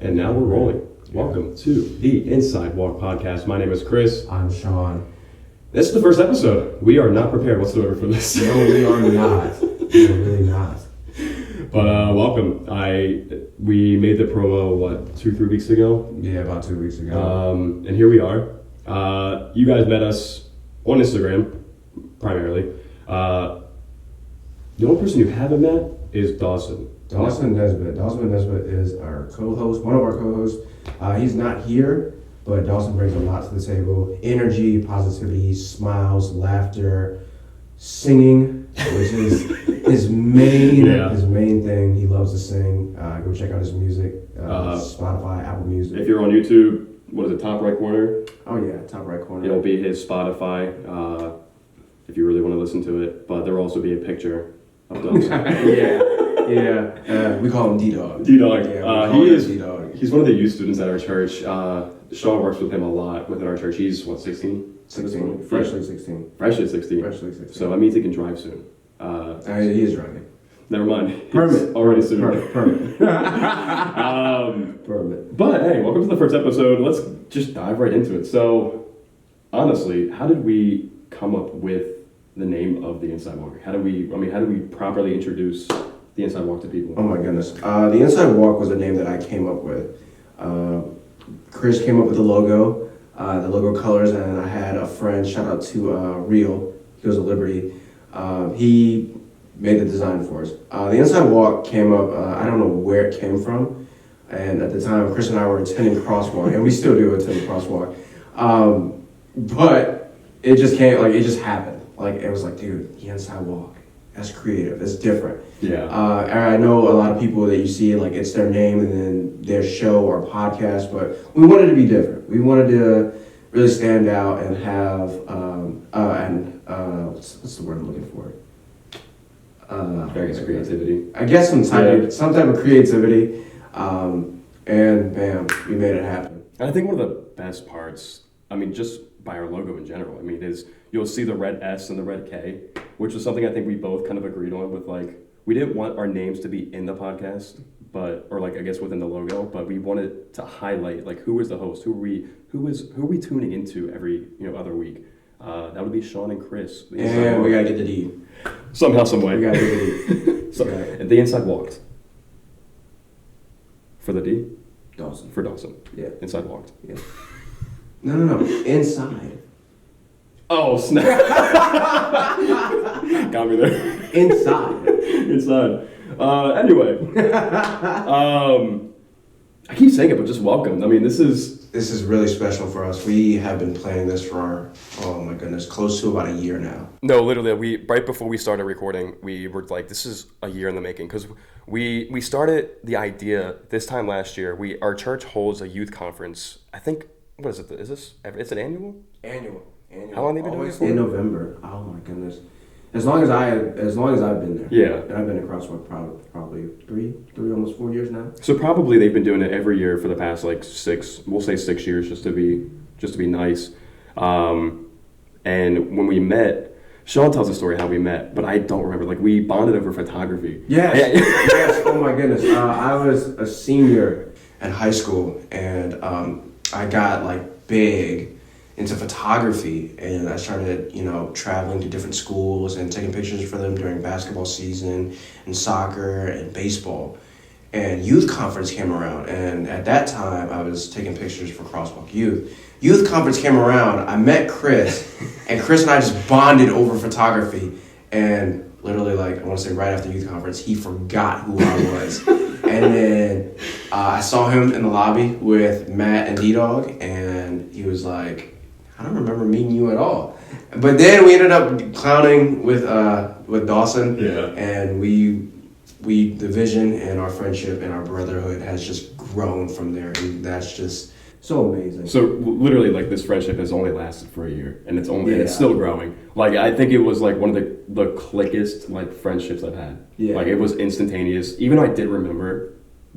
And now we're rolling. Welcome to the Inside Walk podcast. My name is Kris. I'm Sean. This is the first episode. We are not prepared whatsoever for this. No, we are not. We are really not. But welcome. We made the promo, 2-3 weeks ago? Yeah, about 2 weeks ago. And here we are. You guys met us on Instagram, primarily. The only person you haven't met is Dawson. Dawson Nesbitt. Dawson Nesbitt is our co-host, one of our co-hosts. He's not here, but Dawson brings a lot to the table. Energy, positivity, smiles, laughter, singing, which is his main thing. He loves to sing. Go check out his music. Spotify, Apple Music. If you're on YouTube, what is it, top right corner? Oh yeah, top right corner. It'll be his Spotify, if you really want to listen to it. But there'll also be a picture of Dawson. Yeah. We call him D-Dog. D-Dog. Yeah, D-Dog. He's one of the youth students at our church. Sean works with him a lot within our church. He's, 16? 16. Freshly 16. Freshly 16. Freshly 16. So that means he can drive soon. He is driving. Never mind. Permit. Already soon. Permit. Permit. But hey, welcome to the first episode. Let's just dive right into it. So, honestly, how did we come up with the name of the Inside Walk? How do we properly introduce the Inside Walk to people? Oh my goodness. The Inside Walk was a name that I came up with. Kris came up with the logo colors, and I had a friend, shout out to Real, he was at Liberty. He made the design for us. The Inside Walk came up, I don't know where it came from, and at the time, Kris and I were attending Crosswalk, and we still do attend Crosswalk. But it just came, it just happened. It was dude, the Inside Walk. That's creative. It's different. Yeah. I know a lot of people that you see, it's their name and then their show or podcast, but we wanted to be different. We wanted to really stand out and have, what's the word I'm looking for? I guess creativity. I guess some type of creativity, and bam, we made it happen. And I think one of the best parts, just by our logo in general, is you'll see the red S and the red K, which was something I think we both kind of agreed on with, we didn't want our names to be in the podcast, I guess within the logo, but we wanted to highlight, who is the host, who are we tuning into every, other week. That would be Sean and Kris. And we gotta get the D. Somehow, some way. We gotta get the D. And the Inside Walked. For the D? Dawson. For Dawson. Yeah. Inside Walked. Yeah. No. Inside. Oh, snap. Got me there. Inside. Anyway. I keep saying it, but just welcome. This is really special for us. We have been planning this for close to about a year now. No, literally, right before we started recording, we were this is a year in the making, because we started the idea this time last year. Our church holds a youth conference. I think, what is it? It's an annual? Annual. How long have they been doing it for? In November. Oh my goodness. As long as I've been there. Yeah. And I've been to Crosswalk probably three, almost 4 years now. So probably they've been doing it every year for the past 6 years, just to be nice. And when we met, Sean tells the story how we met, but I don't remember. We bonded over photography. Yes. Yes. Oh my goodness. I was a senior in high school, and I got big into photography, and I started, traveling to different schools and taking pictures for them during basketball season and soccer and baseball. And youth conference came around, and at that time I was taking pictures for Crosswalk Youth. Youth conference came around, I met Kris, and Kris and I just bonded over photography, and literally I want to say right after youth conference, he forgot who I was. And then I saw him in the lobby with Matt and D-Dog, and he was like, I don't remember meeting you at all. But then we ended up clowning with Dawson. Yeah. And the vision and our friendship and our brotherhood has just grown from there. And that's just so amazing. So literally, this friendship has only lasted for a year, and and it's still growing. I think it was one of the clickest friendships I've had. Yeah. It was instantaneous. Even though I did remember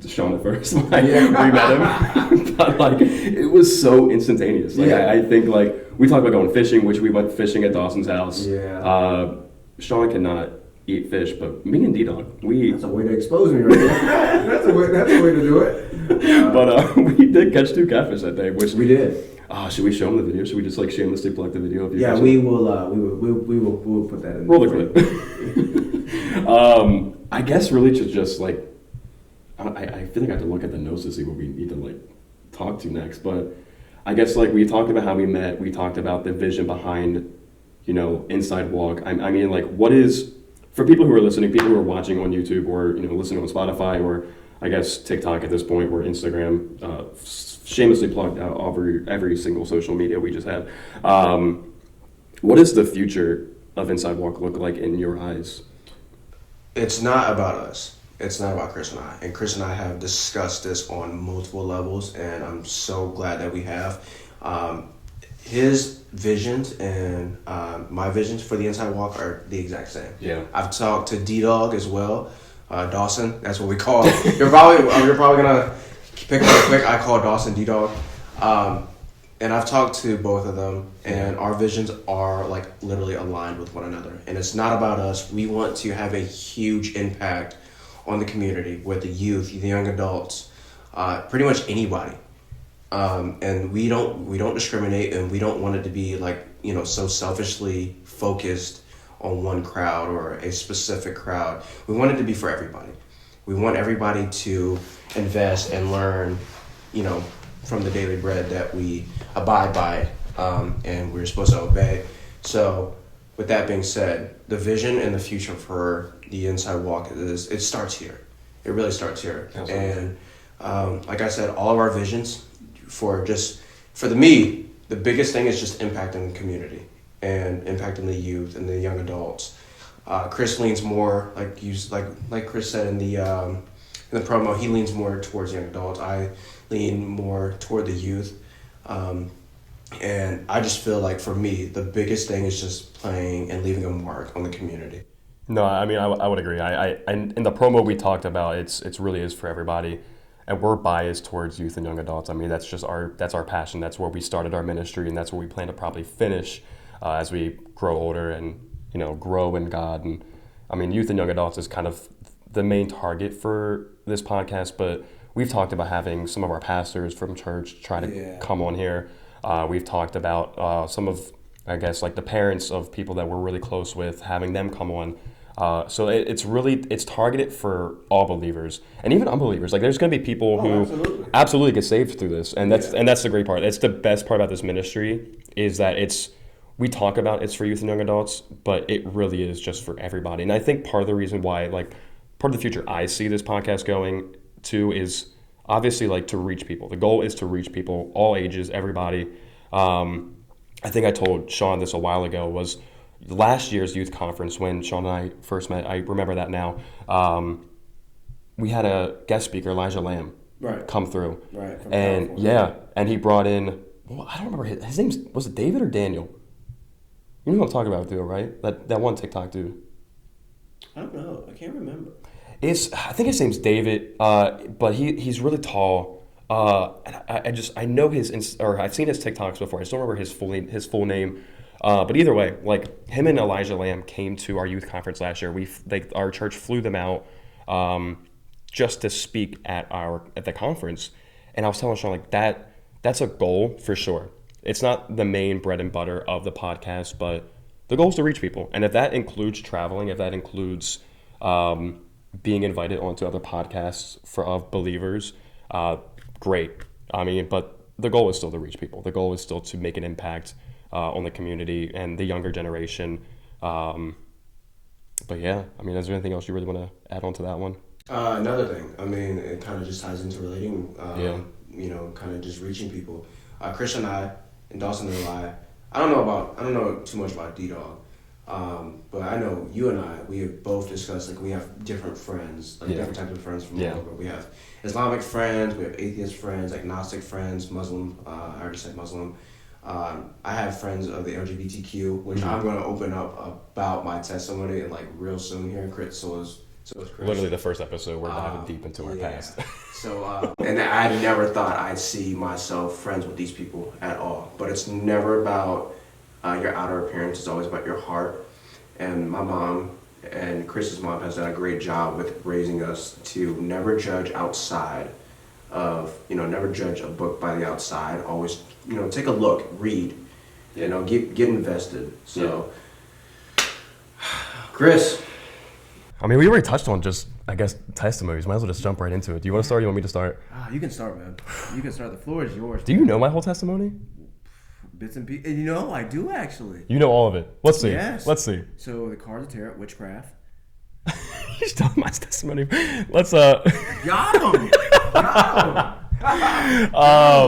Sean at first when we met him, but it was so instantaneous. I think we talked about going fishing, which we went fishing at Dawson's house. Yeah. Sean cannot eat fish, but me and D-Dog, That's a way to expose me right there. That's a way to do it. But we did catch 2 catfish that day, which We did. should we show them the video? Should we just like shamelessly plug the video of you? Yeah, catching we it? will. We'll put that in. Roll the clip. I guess really to just like, I feel like I have to look at the notes to see what we need to like talk to next. But I guess like we talked about how we met. We talked about the vision behind, Inside Walk. I mean, like, what is for people who are listening, people who are watching on YouTube or listening on Spotify or I guess TikTok at this point or Instagram. Shamelessly plugged out every single social media we just have. What does the future of Inside Walk look like in your eyes? It's not about us. It's not about Kris and I. And Kris and I have discussed this on multiple levels, and I'm so glad that we have. His visions and my visions for the Inside Walk are the exact same. Yeah. I've talked to D-Dog as well. Dawson, that's what we call him. You're probably gonna pick up quick. I call Dawson D-Dog. And I've talked to both of them, and our visions are like literally aligned with one another. And it's not about us. We want to have a huge impact on the community with the youth, the young adults, pretty much anybody. And we don't discriminate, and we don't want it to be like so selfishly focused on one crowd or a specific crowd. We want it to be for everybody. We want everybody to invest and learn, from the daily bread that we abide by, and we're supposed to obey. So with that being said, the vision and the future for the Inside Walk it starts here. It really starts here. Absolutely. And like I said, all of our visions for me, the biggest thing is just impacting the community and impacting the youth and the young adults. Kris leans more, like Kris said in the promo, he leans more towards young adults. I lean more toward the youth. And I just feel like for me, the biggest thing is just playing and leaving a mark on the community. No, I mean, I would agree. I in the promo we talked about, it's really is for everybody. And we're biased towards youth and young adults. I mean, that's our passion. That's where we started our ministry, and that's where we plan to probably finish as we grow older and, grow in God. And I mean, youth and young adults is kind of the main target for this podcast, but we've talked about having some of our pastors from church try to come on here. We've talked about some of, I guess, like the parents of people that we're really close with, having them come on. So it's targeted for all believers and even unbelievers. Like there's going to be people who absolutely get saved through this, and that's the great part. It's the best part about this ministry is that we talk about it's for youth and young adults, but it really is just for everybody. And I think part of the reason why, like part of the future I see this podcast going to is obviously like to reach people. The goal is to reach people, all ages, everybody. I think I told Sean this a while ago was last year's youth conference when Sean and I first met. I remember that now. We had a guest speaker, Elijah Lamb, come through. Right. And California. And he brought in, I don't remember his name. Was it David or Daniel? You know what I'm talking about, dude, right? That one TikTok dude. I don't know. I can't remember. I think his name's David, but he's really tall. And I know I've seen his TikToks before. I just don't remember his full name. But either way, like him and Elijah Lamb came to our youth conference last year. Our church flew them out just to speak at the conference. And I was telling Sean like that's a goal for sure. It's not the main bread and butter of the podcast, but the goal is to reach people. And if that includes traveling, if that includes being invited onto other podcasts of believers, great. I mean, but the goal is still to reach people. The goal is still to make an impact on the community and the younger generation. But yeah, I mean, is there anything else you really want to add on to that one? Another thing, I mean, it kind of just ties into relating, kind of just reaching people. Kris and I, and Dawson and I don't know too much about D-Dog, but I know you and I, we have both discussed, like, we have different friends, different types of friends from all over. We have Islamic friends, we have atheist friends, agnostic friends, Muslim, I already said Muslim. I have friends of the LGBTQ, which I'm going to open up about my testimony like real soon here. So is Kris. Literally the first episode, we're diving deep into our past. So, and I never thought I'd see myself friends with these people at all. But it's never about your outer appearance. It's always about your heart. And my mom and Kris's mom has done a great job with raising us to never judge outside of, never judge a book by the outside. Always, take a look, read, get invested. So, Kris. I mean, we already touched on just, I guess, testimonies. Might as well just jump right into it. Do you want to start or you want me to start? You can start, man. You can start. The floor is yours. Do you know my whole testimony? Bits and pieces. I do actually. You know all of it. Let's see. Yes. Let's see. So the cards of tarot, witchcraft. You still my testimony. Let's Got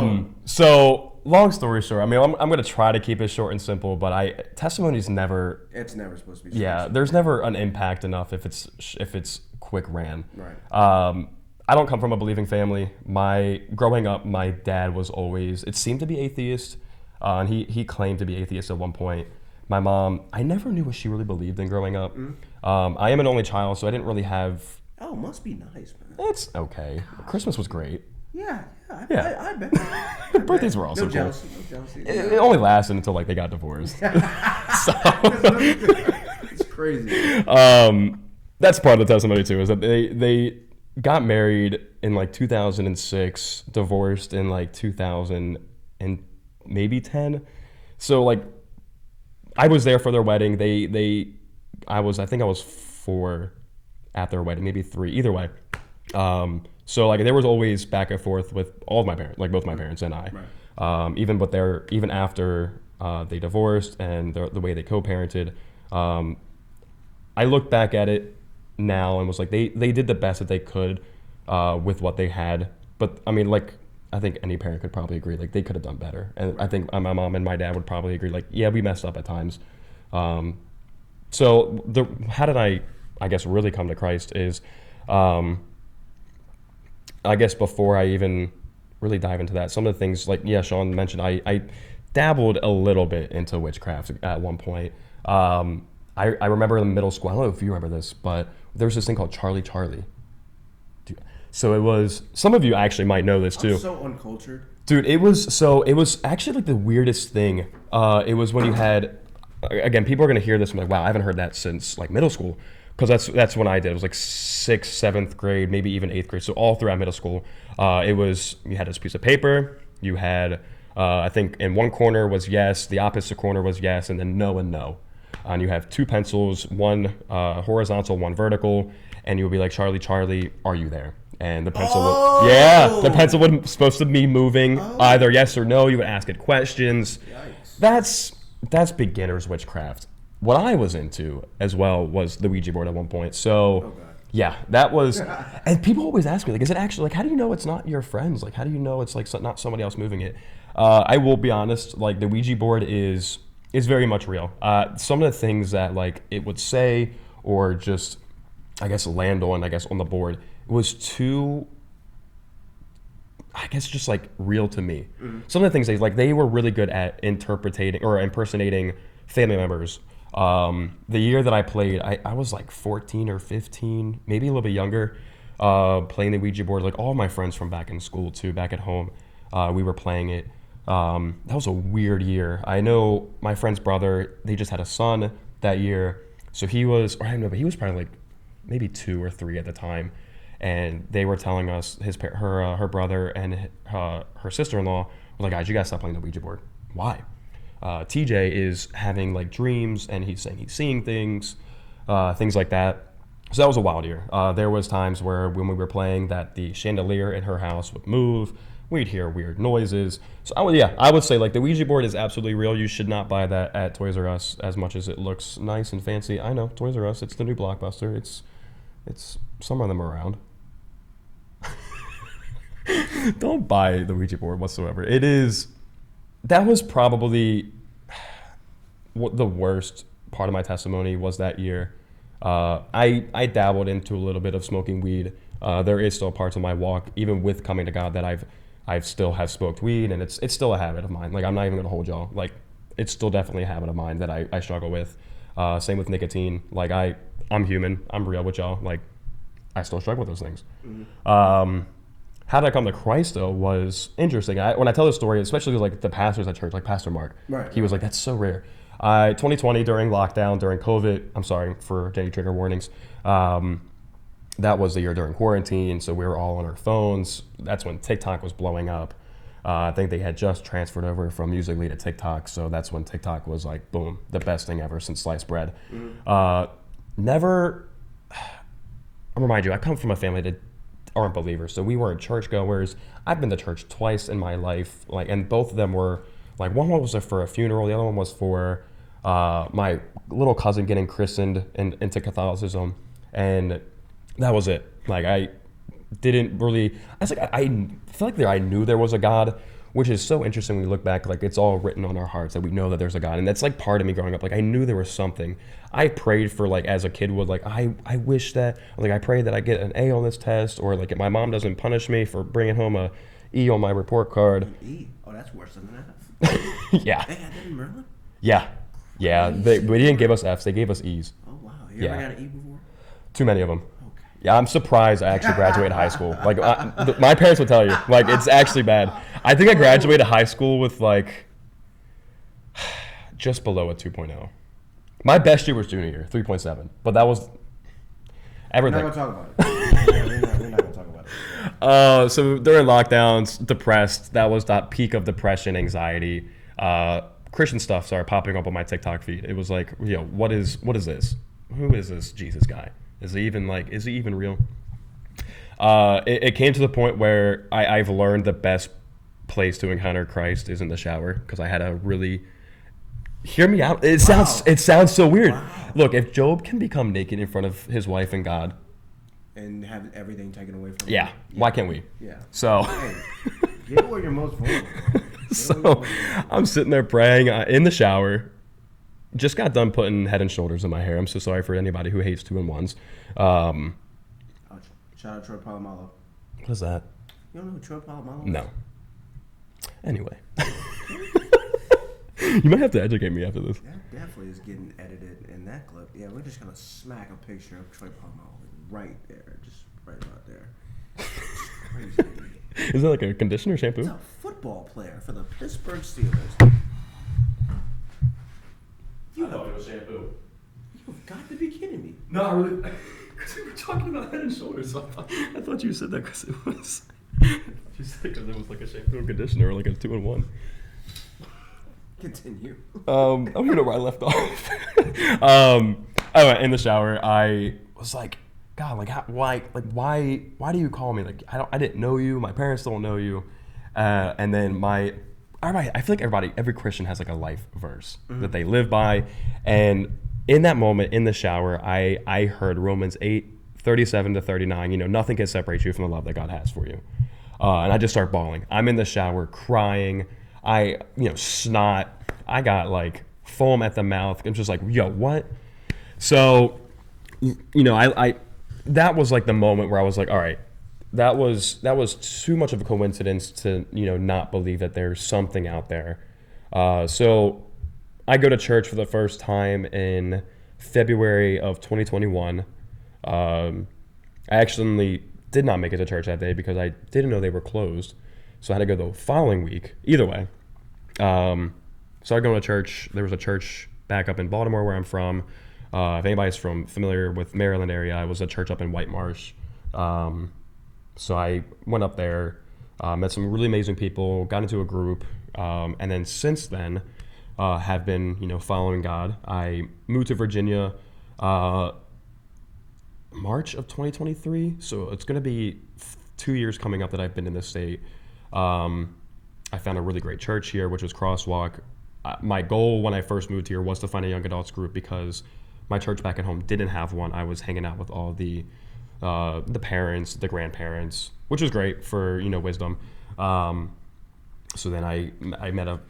him. So long story short, I mean, I'm gonna try to keep it short and simple, but testimonies never. It's never supposed to be. Yeah, there's never an impact enough if it's quick ran. Right. I don't come from a believing family. Growing up, my dad was always, it seemed to be atheist, and he claimed to be atheist at one point. My mom, I never knew what she really believed in growing up. I am an only child, so I didn't really have. Oh, must be nice, man. It's okay. Christmas was great. Yeah. I bet. Birthdays were also no cool. No jealousy. It only lasted until they got divorced. It's crazy. That's part of the testimony too, is that they got married in 2006, divorced in 2000 and maybe 10. So I was there for their wedding. I think I was 4 at their wedding, maybe 3, either way. So there was always back and forth with all of my parents, both my parents and I. Right. Even after they divorced and the way they co-parented, I look back at it now and was they did the best that they could with what they had. But I mean, I think any parent could probably agree, they could have done better. And I think my mom and my dad would probably agree, yeah, we messed up at times. So how did I guess, really come to Christ is, I guess before I even really dive into that, some of the things, Sean mentioned, I dabbled a little bit into witchcraft at one point. I remember in middle school, I don't know if you remember this, but there was this thing called Charlie. So it was, some of you actually might know this too. I'm so uncultured. Dude, it was actually the weirdest thing. It was when you had, again, people are going to hear this and be wow, I haven't heard that since middle school. Because that's when I did. It was 6th, 7th grade, maybe even 8th grade. So all throughout middle school, you had this piece of paper. You had, I think in one corner was yes, the opposite corner was yes, and then no and no. And you have 2 pencils, one horizontal, one vertical, and you would be Charlie, are you there? And the pencil the pencil was supposed to be moving either yes or no. You would ask it questions. Yikes. That's beginner's witchcraft. What I was into as well was the Ouija board at one point. So, yeah, that was, and people always ask me, is it actually, how do you know it's not your friends? How do you know it's not somebody else moving it? I will be honest, the Ouija board is very much real. Some of the things that it would say or just, I guess, land on, on the board, was too, I guess, just real to me. Mm-hmm. Some of the things they were really good at interpreting or impersonating family members. The year that I played, I was 14 or 15, maybe a little bit younger, playing the Ouija board. All my friends from back in school too, back at home, we were playing it. That was a weird year. I know my friend's brother, they just had a son that year. So he was, or I don't know, but he was probably maybe 2 or 3 at the time. And they were telling us, her brother and her sister-in-law were guys, you gotta stop playing the Ouija board. Why? TJ is having dreams and he's saying he's seeing things like that. So that was a wild year. There was times where when we were playing that the chandelier in her house would move. We'd hear weird noises. So I would say the Ouija board is absolutely real. You should not buy that at Toys R Us as much as it looks nice and fancy. I know, Toys R Us, it's the new Blockbuster. It's some of them around. Don't buy the Ouija board whatsoever. That was probably the worst part of my testimony was that year. I dabbled into a little bit of smoking weed. There is still parts of my walk, even with coming to God, that I've still have smoked weed, and it's still a habit of mine. I'm not even gonna hold y'all. It's still definitely a habit of mine that I struggle with. Same with nicotine. I'm human. I'm real with y'all. I still struggle with those things. Mm-hmm. How did I come to Christ, though, was interesting. When I tell this story, especially the pastors at church, Pastor Mark, right, he was that's so rare. 2020, during lockdown, during COVID, I'm sorry for any trigger warnings, that was the year during quarantine, so we were all on our phones. That's when TikTok was blowing up. I think they had just transferred over from Musical.ly to TikTok, so that's when TikTok was like, boom, the best thing ever since sliced bread. Never, I'll remind you, I come from a family that aren't believers, so we weren't churchgoers. I've been to church twice in my life, like, and both of them were, like, one was for a funeral, the other one was for my little cousin getting christened into Catholicism, and that was it. Like, I didn't really, I was like, I feel like I knew there was a God, which is so interesting when we look back. Like, it's all written on our hearts that we know that there's a God, and that's like part of me growing up. Like, I knew there was something. I prayed for, like, as a kid would, like, I wish that, like, I pray that I get an A on this test, or like my mom doesn't punish me for bringing home a E on my report card. An E? Oh, that's worse than an F. Yeah. They had that in Maryland? Yeah. They didn't give us Fs, they gave us E's. Oh, wow. You ever got an E before? Too many of them. Okay. Yeah, I'm surprised I actually graduated high school. Like, my parents would tell you, like, it's actually bad. I think I graduated high school with, like, just below a 2.0. My best year was junior year, 3.7. But that was everything. We're not going to talk about it. We're not going to talk about it. So during lockdowns, depressed. That was that peak of depression, anxiety. Christian stuff started popping up on my TikTok feed. It was like, what is this? Who is this Jesus guy? Is he even real? It came to the point where I've learned the best place to encounter Christ is in the shower, because I had a really, hear me out. It sounds so weird. Wow. Look, if Job can become naked in front of his wife and God, And have everything taken away from yeah, you. why can't we? Yeah. So, Hey, get where you're most vulnerable. so I'm sitting there praying in the shower. Just got done putting Head and Shoulders in my hair. I'm so sorry for anybody who hates 2-in-1s. Shout out Troy Polamalu. What is that? You don't know who Troy Polamalu is? No. Anyway. You might have to educate me after this. That definitely is getting edited in that clip. Yeah, we're just going to smack a picture of Troy Polamalu right there. Just right about there. It's crazy. Is that like a conditioner shampoo? He's a football player for the Pittsburgh Steelers. I thought it was shampoo. You've got to be kidding me. No, I really. Because we were talking about Head and Shoulders. So I thought you said that because it was. You said because it was like a shampoo and conditioner, or like a 2-in-1. Continue. I don't even know where I left off. Anyway, in the shower, I was like, God, like, why do you call me? Like, I didn't know you. My parents don't know you. And then I feel like every Christian has like a life verse that they live by. And in that moment, in the shower, I heard Romans 8:37-39. Nothing can separate you from the love that God has for you. And I just start bawling. I'm in the shower crying. Snot. I got like foam at the mouth. I'm just like, what? So, I that was like the moment where I was like, all right, that was too much of a coincidence to, not believe that there's something out there. So I go to church for the first time in February of 2021. I actually did not make it to church that day because I didn't know they were closed. So I had to go the following week. Either way. Started going to church. There was a church back up in Baltimore where I'm from. If anybody's familiar with Maryland area, I was at church up in White Marsh. So I went up there, met some really amazing people, got into a group, and then since then have been, following God. I moved to Virginia March of 2023, so it's going to be 2 years coming up that I've been in this state. I found a really great church here, which was Crosswalk. My goal when I first moved here was to find a young adults group because my church back at home didn't have one. I was hanging out with all the parents, the grandparents, which was great for, wisdom. So then I met a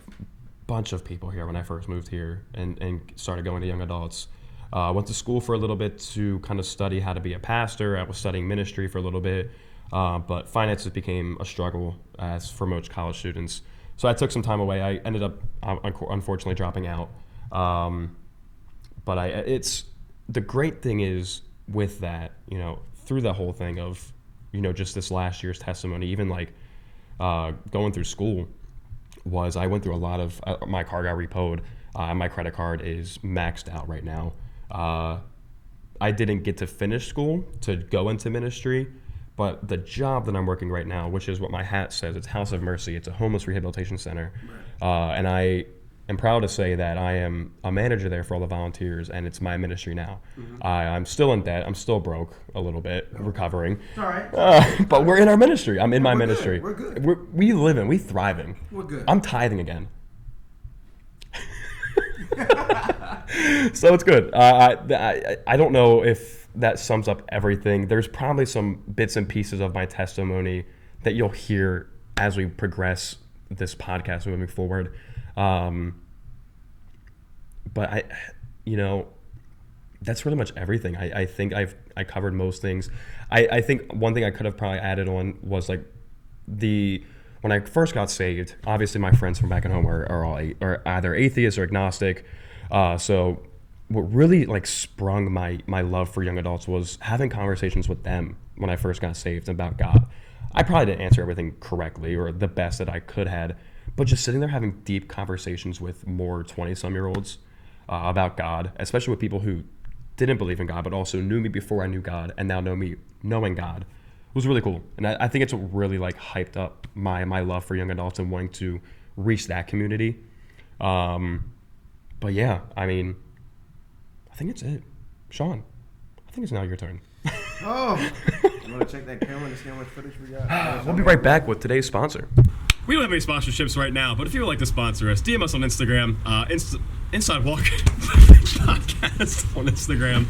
bunch of people here when I first moved here and started going to young adults. Went to school for a little bit to kind of study how to be a pastor. I was studying ministry for a little bit, but finances became a struggle as for most college students. So I took some time away. I ended up, unfortunately, dropping out. But it's the great thing is with that, through the whole thing of, just this last year's testimony, even like going through school, was I went through a lot of, my car got repoed. My credit card is maxed out right now. I didn't get to finish school to go into ministry, but the job that I'm working right now, which is what my hat says, it's House of Mercy. It's a homeless rehabilitation center. And I am proud to say that I am a manager there for all the volunteers, and it's my ministry now. I'm still in debt. I'm still broke a little bit, recovering. All right. But we're in our ministry. I'm in my ministry. We're good. We thriving. We're good. I'm tithing again. So it's good. I don't know if that sums up everything. There's probably some bits and pieces of my testimony that you'll hear as we progress this podcast moving forward. But that's pretty much everything. I think I covered most things. I think one thing I could have probably added on was like when I first got saved, obviously my friends from back at home are either atheists or agnostic. So what really like sprung my love for young adults was having conversations with them when I first got saved about God. I probably didn't answer everything correctly or the best that I could had, but just sitting there having deep conversations with more 20-some-year-olds about God, especially with people who didn't believe in God, but also knew me before I knew God and now know me knowing God, was really cool. And I think it's what really like hyped up my love for young adults and wanting to reach that community. But yeah, I mean, I think it's it. Sean, I think it's now your turn. Oh, you want to check that camera and see how much footage we got? We'll be right back with today's sponsor. We don't have any sponsorships right now, but if you would like to sponsor us, DM us on Instagram, Inside Walk Podcast on Instagram.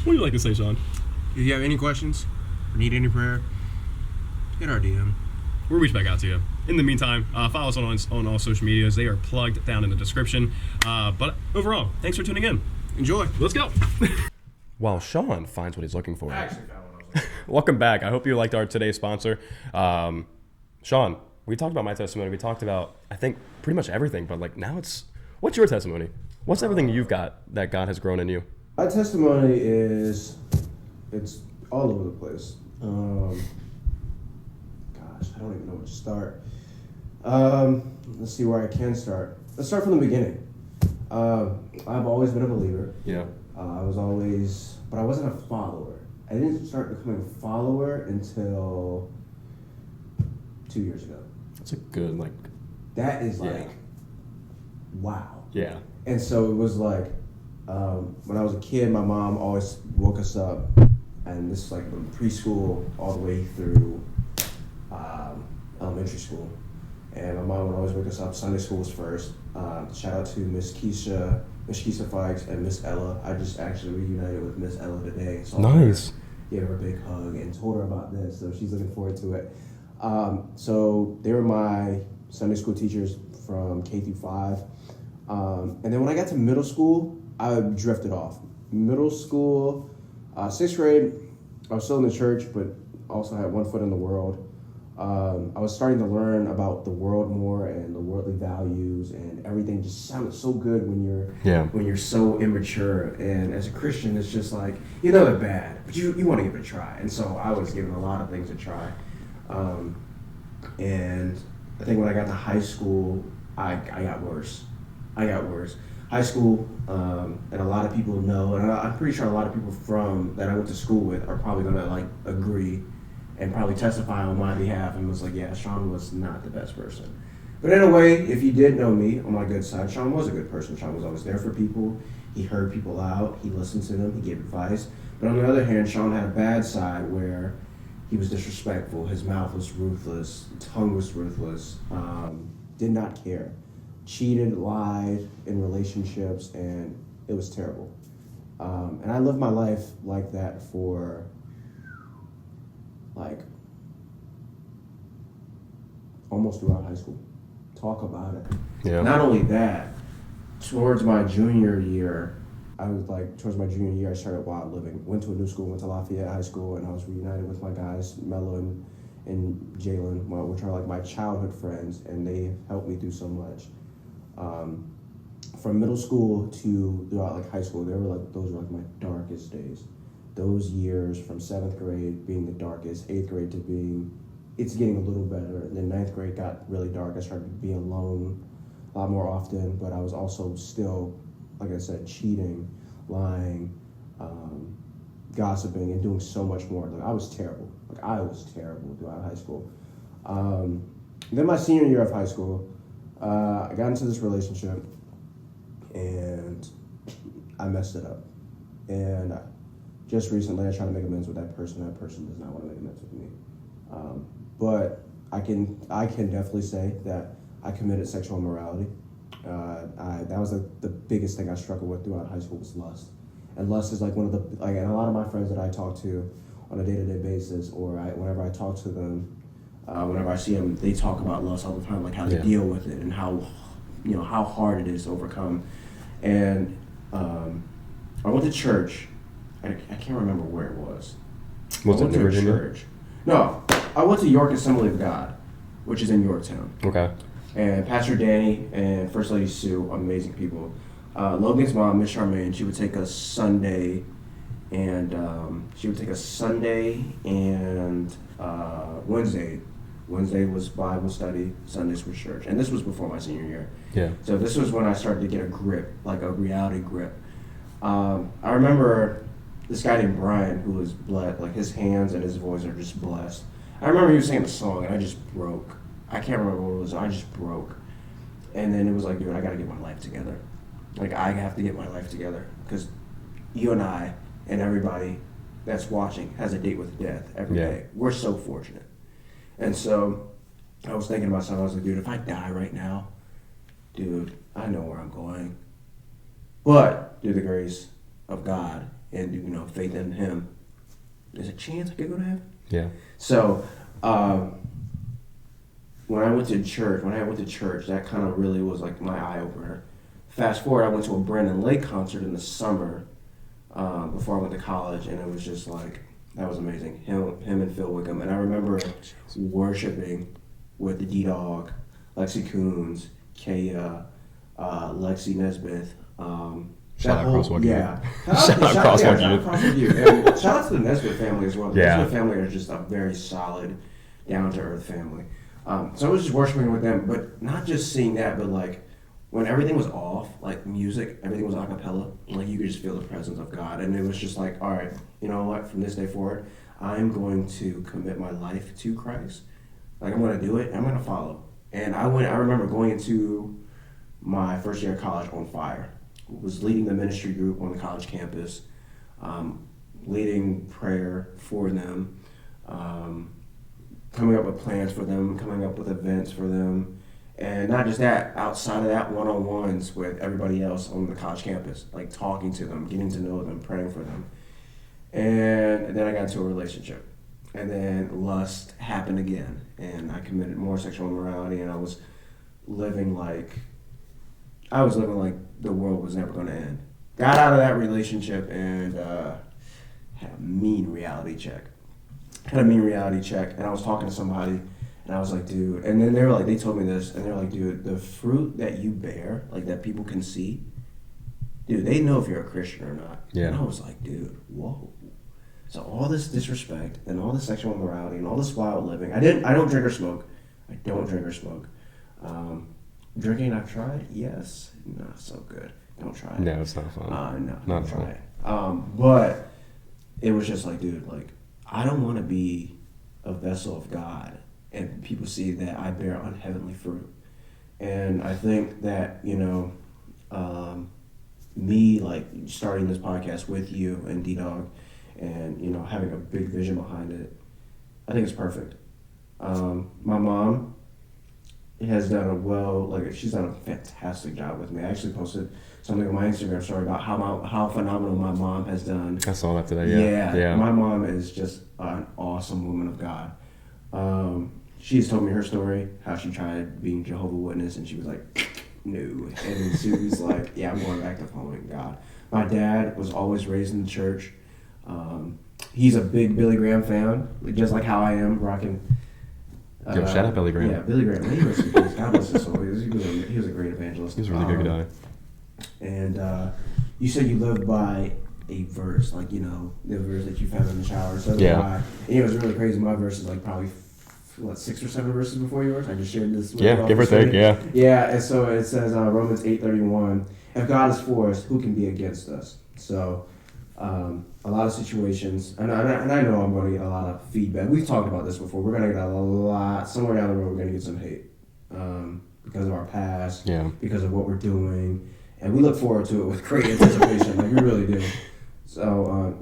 What do you like to say, Sean? If you have any questions or need any prayer, hit our DM. We'll reach back out to you. In the meantime, follow us on all social medias. They are plugged down in the description. But overall, thanks for tuning in. Enjoy. Let's go. While Sean finds what he's looking for. I actually found what I was looking for. Welcome back. I hope you liked our today's sponsor. Sean, we talked about my testimony. We talked about, I think, pretty much everything. But like now what's your testimony? What's everything you've got that God has grown in you? My testimony it's all over the place. I don't even know where to start. Let's see where I can start. Let's start from the beginning. I've always been a believer. Yeah. But I wasn't a follower. I didn't start becoming a follower until 2 years ago. That's a good, like... That is Yeah. like, wow. Yeah. And so it was like, when I was a kid, my mom always woke us up, and this is like from preschool all the way through elementary school. And my mom would always wake us up. Sunday school was first. Shout out to Miss Keisha Fikes and Miss Ella. I just actually reunited with Miss Ella today. So Nice. Gave her a big hug and told her about this, so she's looking forward to it. So they were my Sunday school teachers from K through 5. And then when I got to middle school, I drifted off. Middle school, 6th grade, I was still in the church, but also had one foot in the world. I was starting to learn about the world more and the worldly values, and everything just sounded so good when you're so immature. And as a Christian, it's just like, you know they're bad, but you want to give it a try. And so I was giving a lot of things a try. And I think when I got to high school, I got worse. High school, and a lot of people know, and I'm pretty sure a lot of people that I went to school with are probably gonna like agree and probably testify on my behalf and was like, yeah, Sean was not the best person. But in a way, if you did know me on my good side, Sean was a good person. Sean was always there for people. He heard people out. He listened to them. He gave advice. But on the other hand, Sean had a bad side where he was disrespectful. His mouth was ruthless. Tongue was ruthless. Did not care. Cheated, lied in relationships, and it was terrible. And I lived my life like that for like almost throughout high school. Talk about it. Yeah. Not only that, towards my junior year, I started wild living. Went to a new school, went to Lafayette High School, and I was reunited with my guys, Mello and Jalen, which are like my childhood friends, and they helped me through so much. From middle school to throughout like high school, those were like my darkest days. Those years from 7th grade being the darkest, 8th grade to it's getting a little better. And then 9th grade got really dark. I started to be alone a lot more often, but I was also still, like I said, cheating, lying, gossiping and doing so much more. Like I was terrible. Throughout high school. Then my senior year of high school, I got into this relationship and I messed it up. And just recently I tried to make amends with that person. That person does not want to make amends with me. But I can definitely say that I committed sexual immorality. That was the biggest thing I struggled with throughout high school was lust. And lust is like one of the, like, and a lot of my friends that I talk to on a day-to-day basis, or whenever I talk to them, whenever I see them, they talk about lust all the time, like how they deal with it and how, how hard it is to overcome. And I went to church. I can't remember where it was. Was it Virginia? Church. No, I went to York Assembly of God, which is in Yorktown. Okay. And Pastor Danny and First Lady Sue, amazing people. Logan's mom, Miss Charmaine, she would take us Sunday and Wednesday. Wednesday was Bible study, Sundays was church. And this was before my senior year. Yeah. So this was when I started to get a grip, like a reality grip. I remember this guy named Brian who was blessed, like his hands and his voice are just blessed. I remember he was singing a song and I just broke. I can't remember what it was, I just broke. And then it was like, dude, I gotta get my life together. Like, I have to get my life together because you and I and everybody that's watching has a date with death every day. We're so fortunate. And so I was thinking about something. I was like, dude, if I die right now, dude, I know where I'm going. But through the grace of God and, faith in Him, there's a chance I could go to heaven. Yeah. So when I went to church, that kind of really was like my eye opener. Fast forward, I went to a Brandon Lake concert in the summer before I went to college, and it was just like, that was amazing. Him and Phil Wickham. And I remember worshiping with the D-Dog, Lexi Coons, Kaya, Lexi Nesbitt. Shout out Crosswalk Youth. Yeah. Shout out Crosswalk Youth. And shout out to the Nesbitt family as well. The Yeah. Nesbitt family are just a very solid, down-to-earth family. So I was just worshiping with them, but not just seeing that, but like when everything was off, like music, everything was a cappella, like you could just feel the presence of God. And it was just like, all right, you know what, from this day forward, I'm going to commit my life to Christ. Like I'm going to do it, and I'm going to follow. And I remember going into my first year of college on fire. Was leading the ministry group on the college campus, leading prayer for them, coming up with plans for them, coming up with events for them, and not just that, outside of that, one-on-ones with everybody else on the college campus, like talking to them, getting to know them, praying for them. And then I got into a relationship. And then lust happened again, and I committed more sexual immorality, and I was living like the world was never going to end. Got out of that relationship and had a mean reality check. And I was talking to somebody, and I was like, dude, and then they told me this, and they're like, dude, the fruit that you bear, like that people can see, dude, they know if you're a Christian or not. Yeah. And I was like, dude, whoa. So all this disrespect and all this sexual immorality and all this wild living. I don't drink or smoke. Drinking, I've tried. Yes, not so good. Don't try it. No, it's not fun. No, Not don't try fun. it. But it was just like, dude, like I don't want to be a vessel of God, and people see that I bear unheavenly fruit. And I think that me like starting this podcast with you and D-Dog, and having a big vision behind it, I think it's perfect. My mom has done she's done a fantastic job with me. I actually posted something on my Instagram story about how phenomenal my mom has done. I saw that today. Yeah. My mom is just an awesome woman of God. She's told me her story, how she tried being Jehovah's Witness, and she was like, no. And she was like, yeah, I'm going back to following God. My dad was always raised in the church. He's a big Billy Graham fan, just like how I am, rocking. Yo, shout out Billy Graham. Yeah, Billy Graham. He was, God bless his soul. He was a great evangelist. He was a really good guy. And you said you lived by a verse, like, the verse that you found in the shower. So Yeah. And it was really crazy. My verse is like probably, 6 or 7 verses before yours? I just shared this with Yeah, give or take, yeah. Yeah, and so it says, Romans 8:31, if God is for us, who can be against us? So a lot of situations, and I know I'm going to get a lot of feedback. We've talked about this before. We're going to get a lot, somewhere down the road, we're going to get some hate because of our past, because of what we're doing, and we look forward to it with great anticipation. Like, we really do. So,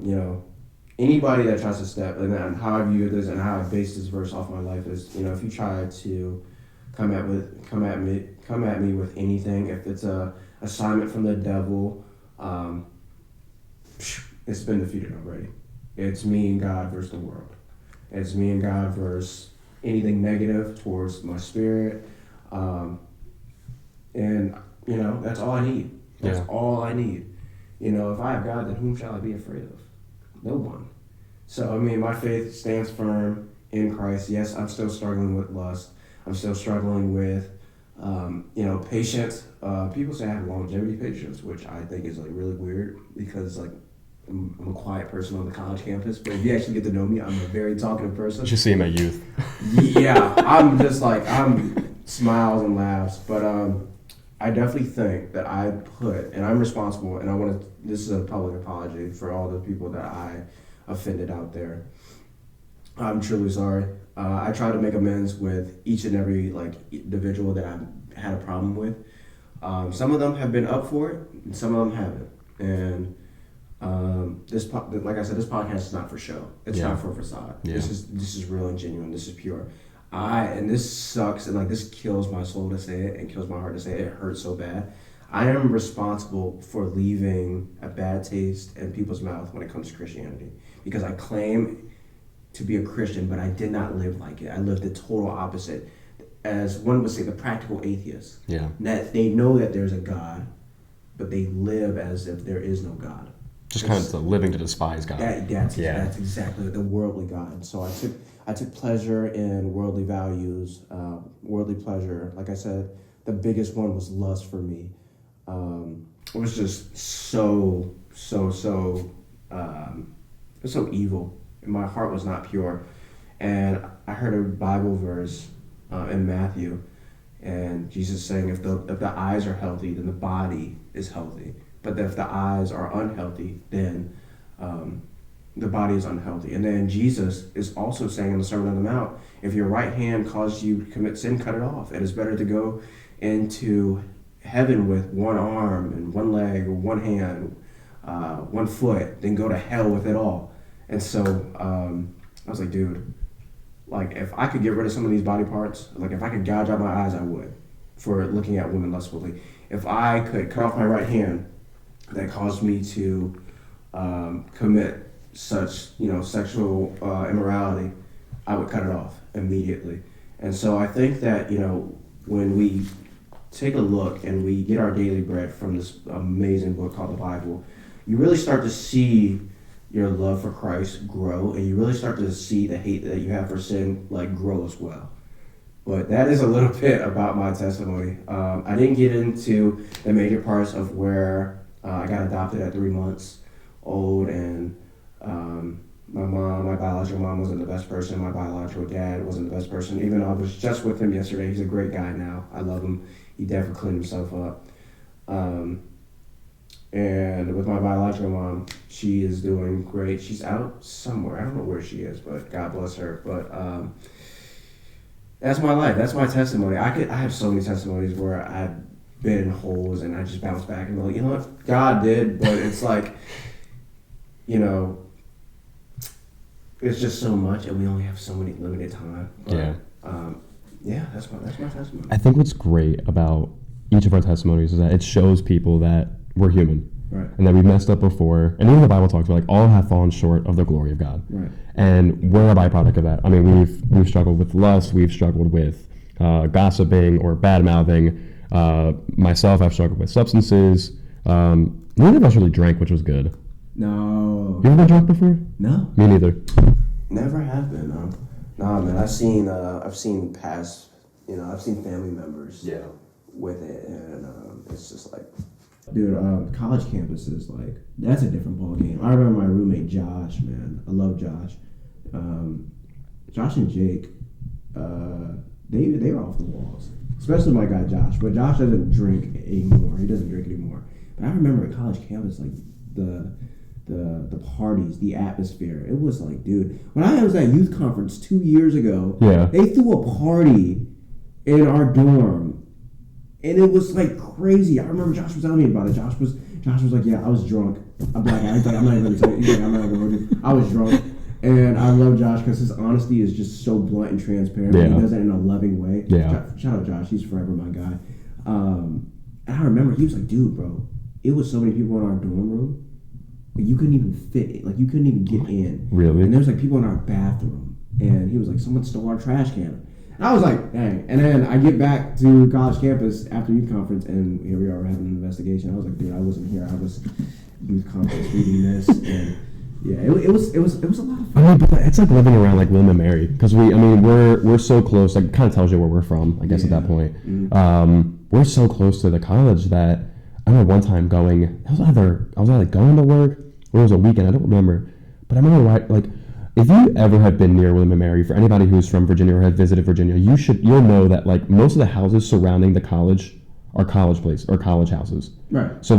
anybody that tries to step, and how I view this and how I base this verse off my life is, if you try to come at me with anything, if it's a assignment from the devil, it's been defeated already. It's me and God versus the world. It's me and God versus anything negative towards my spirit. And, that's all I need. That's all I need. If I have God, then whom shall I be afraid of? No one. So, my faith stands firm in Christ. Yes, I'm still struggling with lust. I'm still struggling with, patience. People say I have longevity patience, which I think is, really weird because, I'm a quiet person on the college campus, but if you actually get to know me, I'm a very talkative person. You should see him at youth. Yeah, I'm just I'm smiles and laughs, but I definitely think that and I'm responsible, and this is a public apology for all the people that I offended out there. I'm truly sorry. I try to make amends with each and every individual that I've had a problem with. Some of them have been up for it, and some of them haven't. And like I said, this podcast is not for show. It's not for facade. Yeah. This is real and genuine. This is pure. And this sucks, and this kills my soul to say it, and kills my heart to say it. It hurts so bad. I am responsible for leaving a bad taste in people's mouth when it comes to Christianity, because I claim to be a Christian, but I did not live like it. I lived the total opposite. As one would say, the practical atheist. Yeah. That they know that there's a God, but they live as if there is no God. Just kind of living to despise God. That's exactly the worldly God. So I took pleasure in worldly values, worldly pleasure. Like I said, the biggest one was lust for me. It was just so evil. And my heart was not pure. And I heard a Bible verse in Matthew, and Jesus saying, if the eyes are healthy, then the body is healthy. But if the eyes are unhealthy, then the body is unhealthy. And then Jesus is also saying in the Sermon on the Mount, if your right hand causes you to commit sin, cut it off. It is better to go into heaven with one arm and one leg or one hand, one foot, than go to hell with it all. And so I was like, dude, if I could get rid of some of these body parts, if I could gouge out my eyes, I would, for looking at women lustfully. If I could cut off my right hand that caused me to commit such, sexual immorality, I would cut it off immediately. And so I think that, when we take a look and we get our daily bread from this amazing book called the Bible, you really start to see your love for Christ grow, and you really start to see the hate that you have for sin grow as well. But that is a little bit about my testimony. I didn't get into the major parts of where I got adopted at 3 months old, and my biological mom wasn't the best person. My biological dad wasn't the best person. Even though I was just with him yesterday, he's a great guy now. I love him. He definitely cleaned himself up. And with my biological mom, she is doing great. She's out somewhere. I don't know where she is, but God bless her. But that's my life. That's my testimony. I have so many testimonies where I've been in holes and I just bounce back and be like, you know what? God did, but it's it's just so much, and we only have so many limited time. But, that's my testimony. I think what's great about each of our testimonies is that it shows people that we're human. Right. And that we've messed up before. And even the Bible talks about all have fallen short of the glory of God. Right. And we're a byproduct of that. I mean, we've struggled with lust, we've struggled with gossiping or bad-mouthing. Myself, I've struggled with substances. None of us really drank, which was good. No. You ever been drunk before? No. Me neither. Never have been. No, man. I've seen past. I've seen family members. Yeah. With it, and it's just dude, college campuses, that's a different ball game. I remember my roommate Josh, man. I love Josh. Josh and Jake, they were off the walls. Especially my guy Josh, but Josh doesn't drink anymore. He doesn't drink anymore. But I remember at college campus, the the parties, the atmosphere. It was like, dude, when I was at youth conference 2 years ago, Yeah. they threw a party in our dorm, and it was like crazy. I remember Josh was telling me about it. Josh was like, yeah, I was drunk. I'm like, I'm not even gonna tell you. He's like, I'm not even gonna hold you. I was drunk. And I love Josh because his honesty is just so blunt and transparent. Yeah. He does it in a loving way. Yeah. Shout out Josh. He's forever my guy. And I remember he was like, dude, bro, it was so many people in our dorm room. Like, you couldn't even fit. Like, you couldn't even get in. Really? And there's like people in our bathroom. And he was like, someone stole our trash can. And I was like, dang. And then I get back to college campus after youth conference, and here we are having an investigation. I was like, dude, I wasn't here. I was youth conference reading this. And yeah, it was a lot of fun. I mean, but it's like living around like William and Mary, because we're so close. Like, kind of tells you where we're from, I guess, at that point. Mm-hmm. We're so close to the college that I remember one time going. I was either going to work or it was a weekend. I don't remember, but I remember like, if you ever have been near William and Mary, for anybody who's from Virginia or has visited Virginia, you'll know that like most of the houses surrounding the college are college houses. Right. So